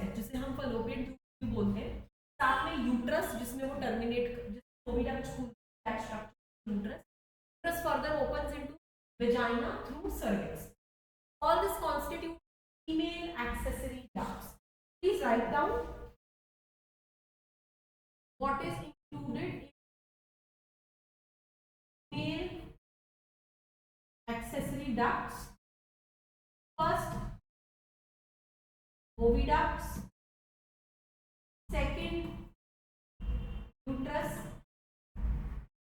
है जिसे हम फलोपियन ट्यूब बोलते हैं, साथ में यूट्रस जिसमें वो terminate oviduct uterus further opens into vagina through cervix. All this constitute female accessory ducts. Please write down what is included in male accessory ducts. First, oviducts. Second, uterus.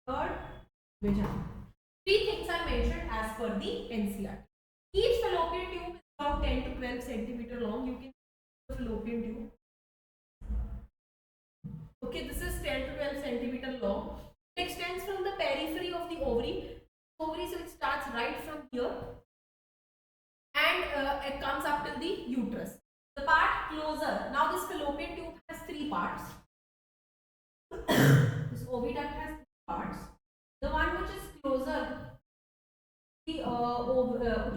Third, vagina. Three things are mentioned as per the NCERT. Each fallopian tube is about 10 to 12 centimeter long. You can see the fallopian tube. Okay, this is 10 to 12 centimeter long. It extends from the periphery of the ovary. So it starts right from here and it comes up till the uterus. The part closer. Now this fallopian tube has three parts. This oviduct has three parts. The one which is closer to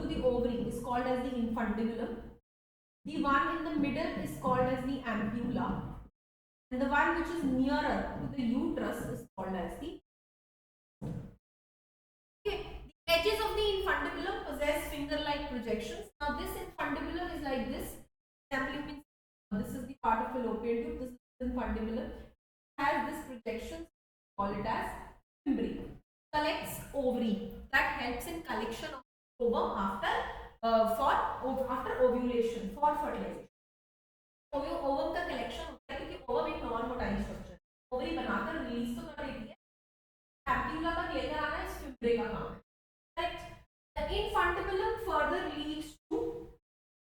the ovary is called as the infundibulum. The one in the middle is called as the ampulla. And the one which is nearer to the uterus is called as the. Okay. The edges of the infundibulum possess finger-like projections. Now this infundibulum is like this. This is the part of fallopian tube. This is the infundibulum. It has this projection. Call it as fimbrium. Collects ovary. That helps in collection of ovum after ovulation for fertilization. Ovum का collection होता है क्योंकि ovum एक non motile structure है, ovary बनाकर release तो कर देती है, एम्प्यूला तक लेकर आना इस फिम्ब्रे का काम है, correct. The infundibulum further leads to,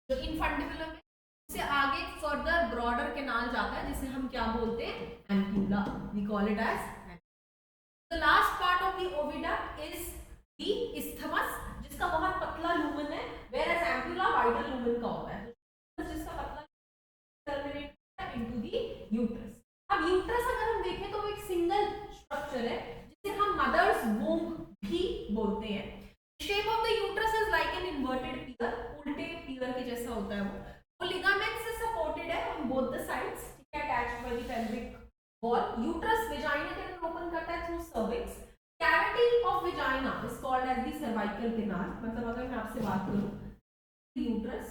जो इनफंडिबुलम है उससे आगे फर्दर ब्रॉडर कैनाल जाता है जिसे हम क्या बोलते हैं, ampulla. We call it as. The last part of the oviduct is the isthmus, जिसका बहुत पतला लूमेन है, whereas ampulla wider lumen का होता है, जिसका पतला टर्मिनेट इनटू द यूट्रस. अब यूट्रस अगर हम देखें तो वो एक सिंगल स्ट्रक्चर है जिसे हम मदर्स वूम्ब भी बोलते हैं. Shape of the uterus is like an inverted pear, उल्टे पियर के जैसा होता है वो लिगामेंट से सपोर्टेड है ऑन बोथ द साइड्स, ठीक है, attached by the pelvic wall. Uterus vagina के अंदर ओपन करता है through cervix. Cavity of vagina is called as the cervical canal. मतलब अगर मैं आपसे बात करूं, यूट्रस,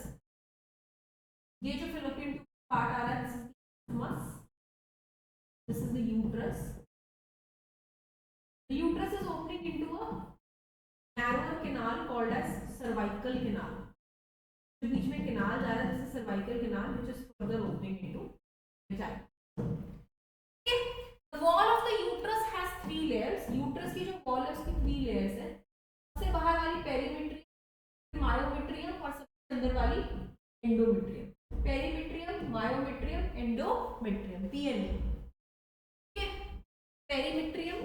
ये जो fallopian tube part आ रहा है, this is the isthmus, this is the uterus. The uterus is opening into a narrower canal called as cervical canal. जो बीच में canal जा रहा है, this is cervical canal which is further opening into vagina. Okay. The wall of the uterus has three layers. Uterus की जो wall है उसकी three layers है. सबसे बाहर वाली perimetrium, myometrium और सबसे अंदर वाली endometrium. Perimetrium, myometrium, endometrium, PME. Okay. Perimetrium,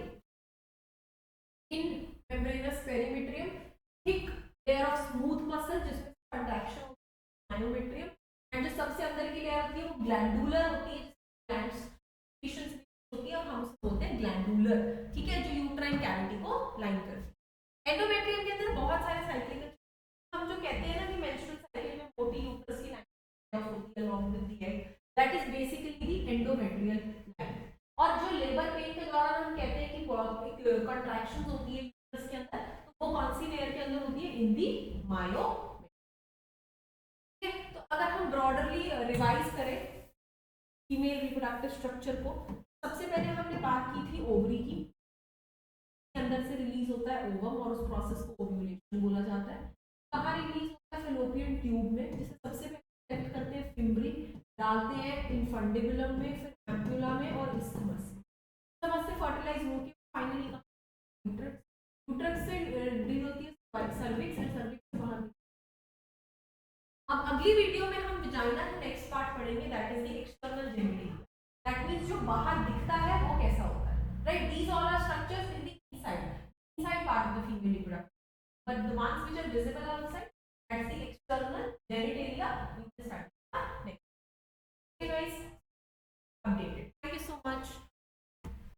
in membranous perimetrium, thick layer of smooth muscle जिसमें contraction होती है, myometrium. And जो सबसे अंदर की layer होती है वो glandular होती है, glands होती है और हम उसको बोलते हैं glandular, ठीक है, जो यूट्राइन कैविटी को लाइन करती है. एंडोमेट्रियम के अंदर बहुत सारे साइक्लिंग, हम जो कहते हैं ना कि मेंस्ट्रुअल साइकिल में मोटी यूट्रस की along with the egg, that is basically the endometrial line. और जो लेबर पेन के दौरान हम कहते हैं कि कंट्रैक्शंस होती है यूट्रस के अंदर, तो वो कौन सी लेयर के अंदर होती है, इन दी मायो. तो अगर हम ब्रॉडरली रिवाइज करें फीमेल रिप्रोडक्टिव स्ट्रक्चर को, सबसे पहले हमने बात की थी ओवरी की, अंदर से रिलीज होता है ओवम और उस प्रोसेस को ओव्यूलेशन बोला जाता है. कहाँ रिलीज होता है, फैलोपियन ट्यूब में, जिसे सबसे पहले कलेक्ट करते हैं फिम्ब्री, डालते हैं इनफंडिबुलम में, फिर एम्प्यूला में और इस्थमस से फर्टिलाइज होकर फाइनली यूट्रस से डील होती है सर्विक्स एंड सर्विक्स से बाहर. अब अगली वीडियो में हम विजाइना का नेक्स्ट पार्ट पढ़ेंगे, that is the external genital. That means जो बाहर दिखता है वो कैसा होता है, right. These all are structures in the inside part of the female reproductive, but the ones which are visible outside, that's the external genitalia. We will start next. Okay guys.